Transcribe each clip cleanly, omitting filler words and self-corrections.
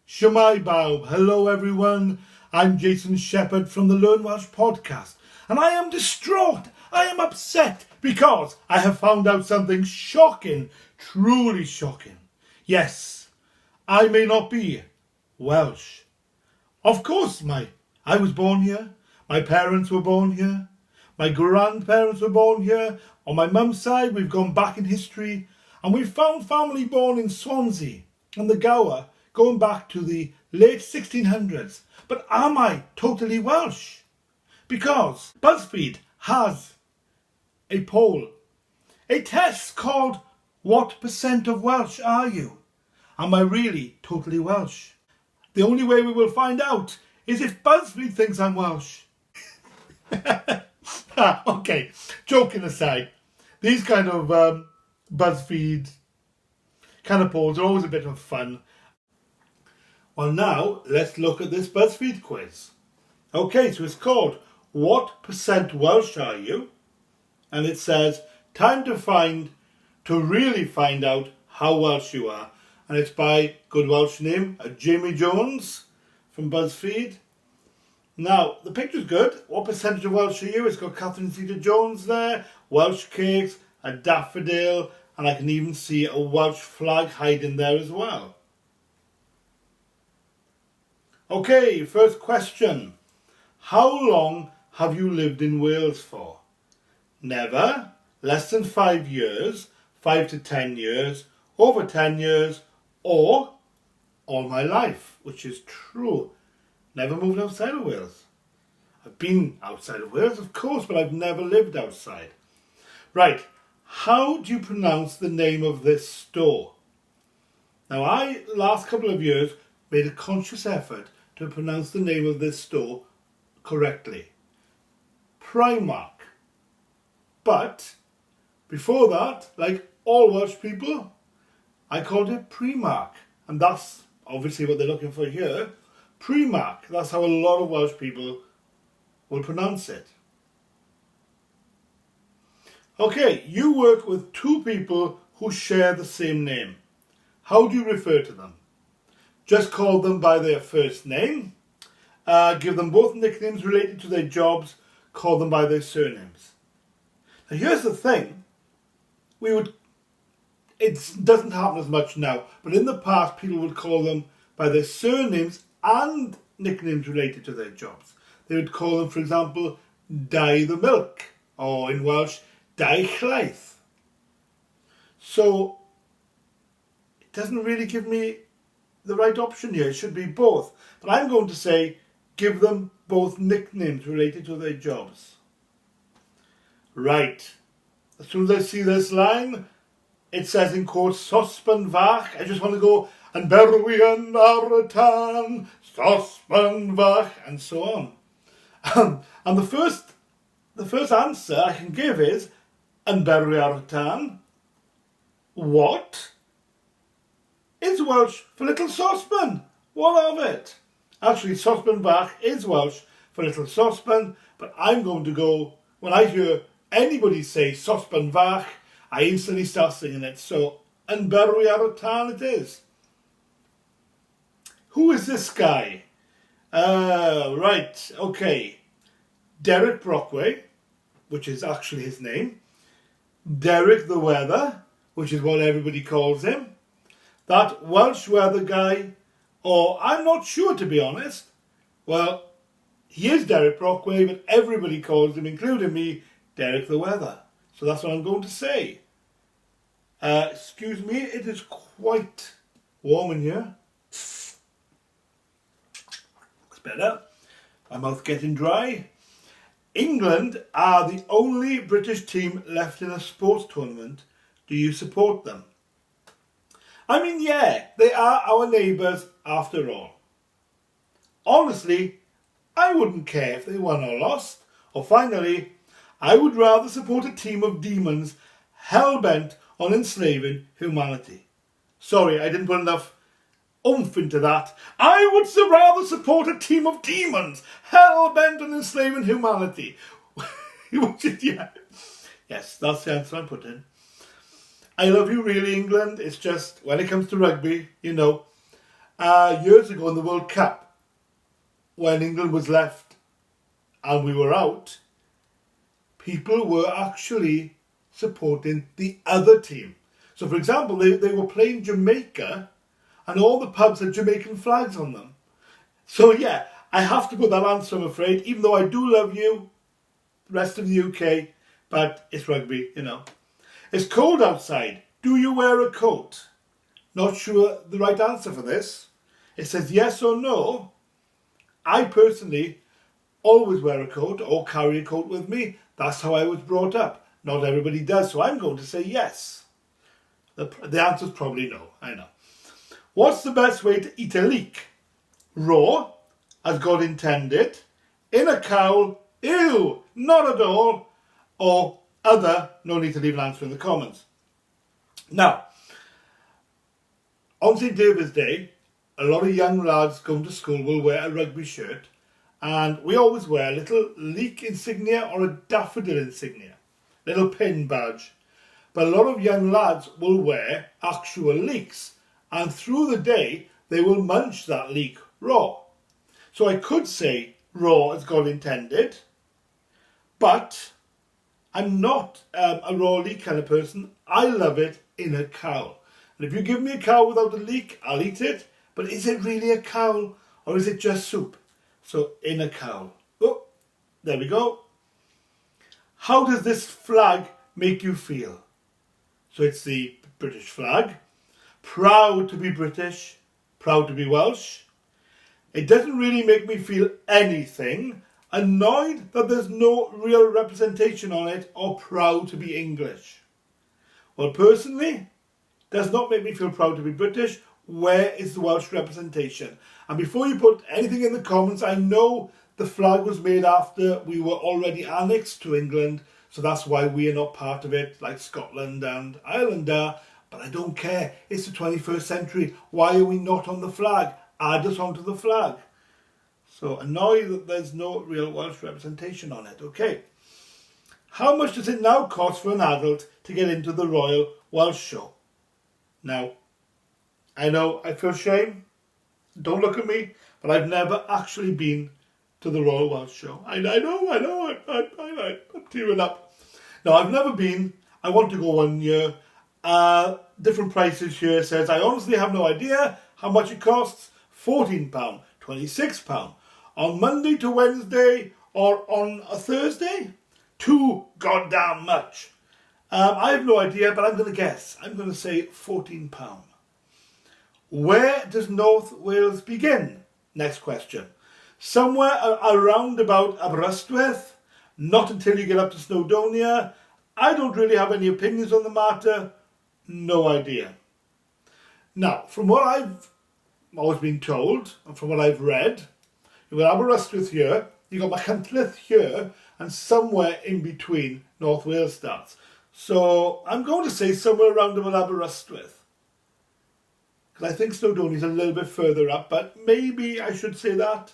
Shwmae bawb. Hello everyone. I'm Jason Shepherd from the Learn Welsh podcast. And I am distraught. I am upset because I have found out something shocking. Truly shocking. Yes, I may not be Welsh. Of course, I was born here. My parents were born here. My grandparents were born here. On my mum's side, we've gone back in history. And we've found family born in Swansea and the Gower going back to the late 1600s. But am I totally Welsh? Because Buzzfeed has a poll, a test called What Percent of Welsh Are You? Am I really totally Welsh? The only way we will find out is if Buzzfeed thinks I'm Welsh. Okay, joking aside, these kind of Buzzfeed kind of polls are always a bit of fun. Well, now let's look at this Buzzfeed quiz. Okay, so it's called What Percent Welsh Are You? And it says time to really find out how Welsh you are. And it's by good Welsh name, Jamie Jones from Buzzfeed. Now, the picture's good. What percentage of Welsh are you? It's got Catherine Zeta-Jones there, Welsh cakes, a daffodil, and I can even see a Welsh flag hiding there as well. Okay, first question. How long have you lived in Wales for? Never, less than 5 years, 5 to 10 years, over 10 years, or all my life, which is true. Never moved outside of Wales. I've been outside of Wales, of course, but I've never lived outside. Right, how do you pronounce the name of this store? Now, last couple of years, made a conscious effort to pronounce the name of this store correctly. Primark. But, before that, like all Welsh people, I called it Primark. And that's obviously what they're looking for here. Primark. That's how a lot of Welsh people will pronounce it. Okay, you work with two people who share the same name. How do you refer to them? Just call them by their first name. Give them both nicknames related to their jobs. Call them by their surnames. Now here's the thing. It doesn't happen as much now, but in the past people would call them by their surnames and nicknames related to their jobs. They would call them, for example, Dai the Milk, or in Welsh, Dai Llaeth. So it doesn't really give me the right option here. It should be both. But I'm going to say give them both nicknames related to their jobs. Right. As soon as I see this line, it says in quotes, Sosban Fach. I just want to go, and Berwian ar y tan, Sosban Fach, and so on. And the first answer I can give is, and Berwi ar y tan. What? It's Welsh for little saucepan. What of it? Actually, Sosban Fach is Welsh for little saucepan, but I'm going to go, when I hear anybody say Sosban Fach, I instantly start singing it. So, yn Berwi ar y tan it is. Who is this guy? Right, okay. Derek Brockway, which is actually his name. Derek the Weather, which is what everybody calls him. That Welsh weather guy, or I'm not sure to be honest. Well, he is Derek Brockway, but everybody calls him, including me, Derek the Weather. So that's what I'm going to say. Excuse me, it is quite warm in here. It's better. My mouth getting dry. England are the only British team left in a sports tournament. Do you support them? I mean, yeah, they are our neighbours after all. Honestly, I wouldn't care if they won or lost. Or finally, I would rather support a team of demons hell-bent on enslaving humanity. Sorry, I didn't put enough oomph into that. I would rather support a team of demons hell-bent on enslaving humanity. Which is, yeah. Yes, that's the answer I'm putting. I love you really, England. It's just, when it comes to rugby, you know, Years ago in the World Cup, when England was left and we were out, people were actually supporting the other team. So, for example, they were playing Jamaica and all the pubs had Jamaican flags on them. So, yeah, I have to put that answer, I'm afraid, even though I do love you, the rest of the UK, but it's rugby, you know. It's cold outside. Do you wear a coat? Not sure the right answer for this. It says yes or no. I personally always wear a coat or carry a coat with me. That's how I was brought up. Not everybody does, so I'm going to say yes. The answer's probably no, I know. What's the best way to eat a leek? Raw, as God intended, in a cowl, ew, not at all, or other, no need to leave an answer in the comments. Now, on St. David's Day, a lot of young lads going to school will wear a rugby shirt, and we always wear a little leek insignia or a daffodil insignia, little pin badge. But a lot of young lads will wear actual leeks, and through the day they will munch that leek raw. So I could say raw as God intended, but I'm not a raw leek kind of person. I love it in a cowl. And if you give me a cowl without a leek, I'll eat it. But is it really a cowl or is it just soup? So in a cowl. Oh, there we go. How does this flag make you feel? So it's the British flag. Proud to be British. Proud to be Welsh. It doesn't really make me feel anything. Annoyed that there's no real representation on it, or proud to be English. Well, personally, does not make me feel proud to be British. Where is the Welsh representation? And before you put anything in the comments, I know the flag was made after we were already annexed to England, so that's why we are not part of it, like Scotland and Ireland are. But I don't care. It's the 21st century. Why are we not on the flag? Add us onto the flag. So annoyed that there's no real Welsh representation on it. Okay. How much does it now cost for an adult to get into the Royal Welsh Show? Now, I know I feel shame. Don't look at me. But I've never actually been to the Royal Welsh Show. I know. I'm tearing up. No, I've never been. I want to go one year. Different prices here. Says, I honestly have no idea how much it costs. £14, £26. On Monday to Wednesday or on a Thursday? Too goddamn much. I have no idea, but I'm going to guess. I'm going to say £14. Where does North Wales begin? Next question. Somewhere around about Aberystwyth. Not until you get up to Snowdonia. I don't really have any opinions on the matter. No idea. Now, from what I've always been told, and from what I've read, you've got Aberystwyth here, you've got Machynlleth here, and somewhere in between North Wales starts. So I'm going to say somewhere around about Aberystwyth. Because I think Snowdonia's a little bit further up, but maybe I should say that.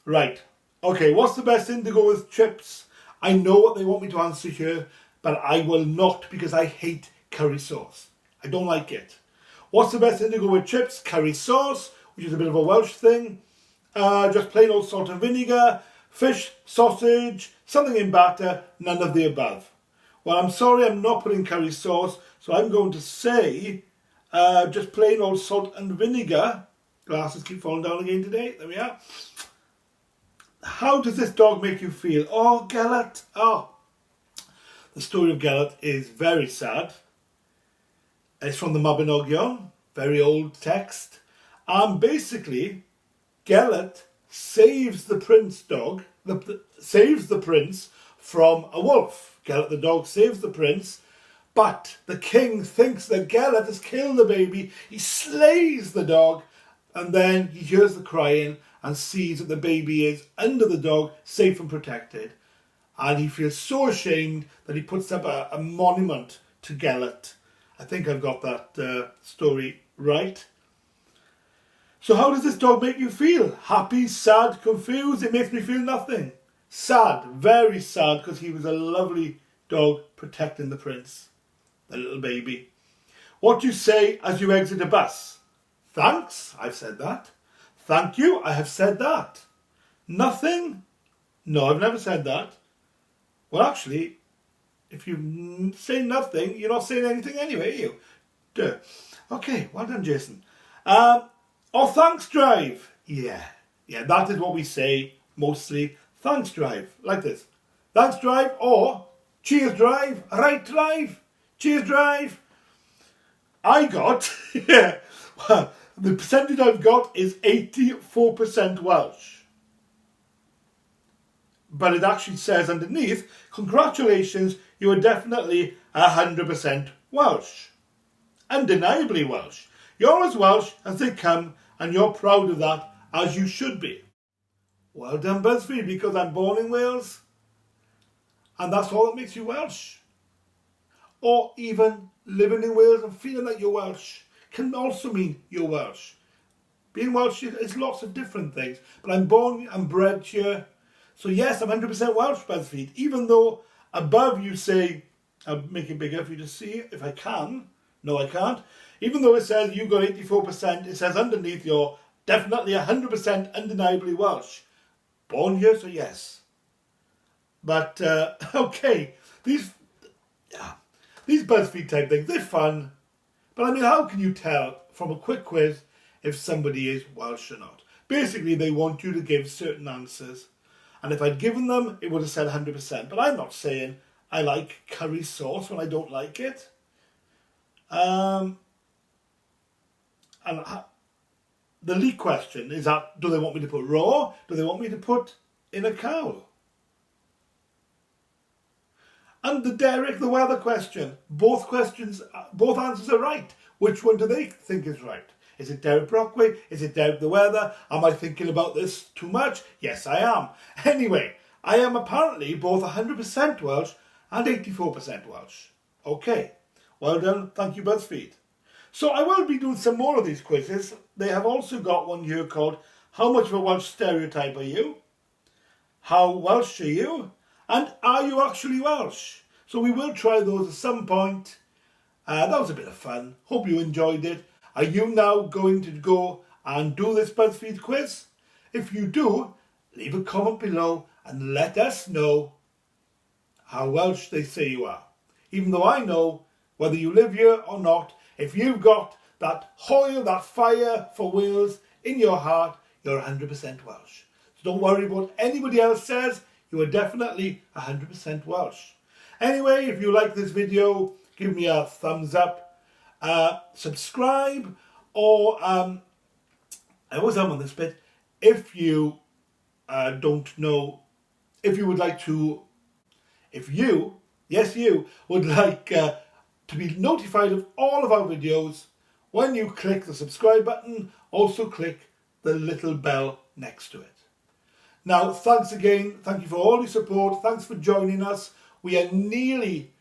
Right. Okay, what's the best thing to go with chips? I know what they want me to answer here, but I will not because I hate curry sauce. I don't like it. What's the best thing to go with chips? Curry sauce, which is a bit of a Welsh thing. Just plain old salt and vinegar. Fish, sausage, something in batter, none of the above. Well, I'm sorry, I'm not putting curry sauce, so I'm going to say just plain old salt and vinegar. Glasses keep falling down again today. There we are. How does this dog make you feel? Oh, Gelert. Oh. The story of Gelert is very sad. It's from the Mabinogion, very old text. And basically, Gelert saves the prince dog, saves the prince from a wolf. Gelert the dog saves the prince, but the king thinks that Gelert has killed the baby. He slays the dog, and then he hears the crying and sees that the baby is under the dog, safe and protected. And he feels so ashamed that he puts up a monument to Gelert. I think I've got that story right. So how does this dog make you feel? Happy, sad, confused? It makes me feel nothing. Sad, very sad, because he was a lovely dog protecting the prince, the little baby. What do you say as you exit a bus? Thanks, I've said that. Thank you, I have said that. Nothing? No, I've never said that. Well, actually, if you say nothing, you're not saying anything anyway, are you? Duh. Okay, well done, Jason. Or thanks drive. Yeah, that is what we say mostly. Thanks drive, like this. Thanks drive or cheers drive, right drive, cheers drive. I got, well, the percentage I've got is 84% Welsh. But it actually says underneath, congratulations, you are definitely 100% Welsh. Undeniably Welsh. You're as Welsh as they come, and you're proud of that, as you should be. Well done, Buzzfeed, because I'm born in Wales, and that's all that makes you Welsh. Or even living in Wales and feeling like you're Welsh can also mean you're Welsh. Being Welsh is lots of different things, but I'm born and bred here. So yes, I'm 100% Welsh, Buzzfeed, even though above you say, I'll make it bigger for you to see if I can. No, I can't. Even though it says you got 84%, it says underneath you're definitely 100% undeniably Welsh. Born here, so yes. But, okay, these Buzzfeed type things, they're fun. But I mean, how can you tell from a quick quiz if somebody is Welsh or not? Basically, they want you to give certain answers. And if I'd given them, it would have said 100%. But I'm not saying I like curry sauce when I don't like it. And the leak question is that, do they want me to put raw? Do they want me to put in a cow? And the Derek the weather question. Both answers are right. Which one do they think is right? Is it Derek Brockway? Is it Derek the weather? Am I thinking about this too much? Yes, I am. Anyway, I am apparently both 100% Welsh and 84% Welsh. Okay, well done. Thank you, Buzzfeed. So I will be doing some more of these quizzes. They have also got one here called How Much of a Welsh Stereotype Are You? How Welsh Are You? And Are You Actually Welsh? So we will try those at some point. That was a bit of fun. Hope you enjoyed it. Are you now going to go and do this Buzzfeed quiz? If you do, leave a comment below and let us know how Welsh they say you are. Even though I know, whether you live here or not, if you've got that hoil, that fire for Wales in your heart, you're 100% Welsh. So don't worry what anybody else says, you are definitely 100% Welsh. Anyway, if you like this video, give me a thumbs up. Subscribe, or I always am on this bit. If you don't know, if you would like to, yes you would like to be notified of all of our videos, when you click the subscribe button, also click the little bell next to it. Now, thanks again. Thank you for all your support. Thanks for joining us. We are nearly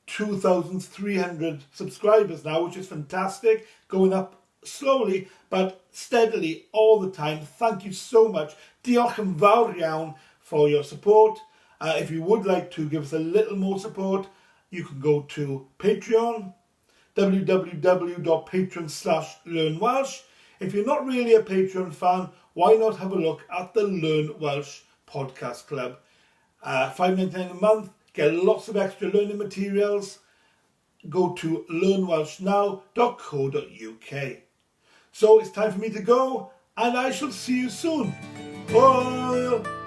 2,300 subscribers now, which is fantastic, going up slowly but steadily all the time. Thank you so much. Diolch yn fawr iawn for your support. If you would like to give us a little more support, you can go to Patreon, www.patreon.com/learnwelsh. If you're not really a Patreon fan, why not have a look at the Learn Welsh Podcast Club. $5.99 a month. Get lots of extra learning materials. Go to learnwelshnow.co.uk. So it's time for me to go, and I shall see you soon. Bye.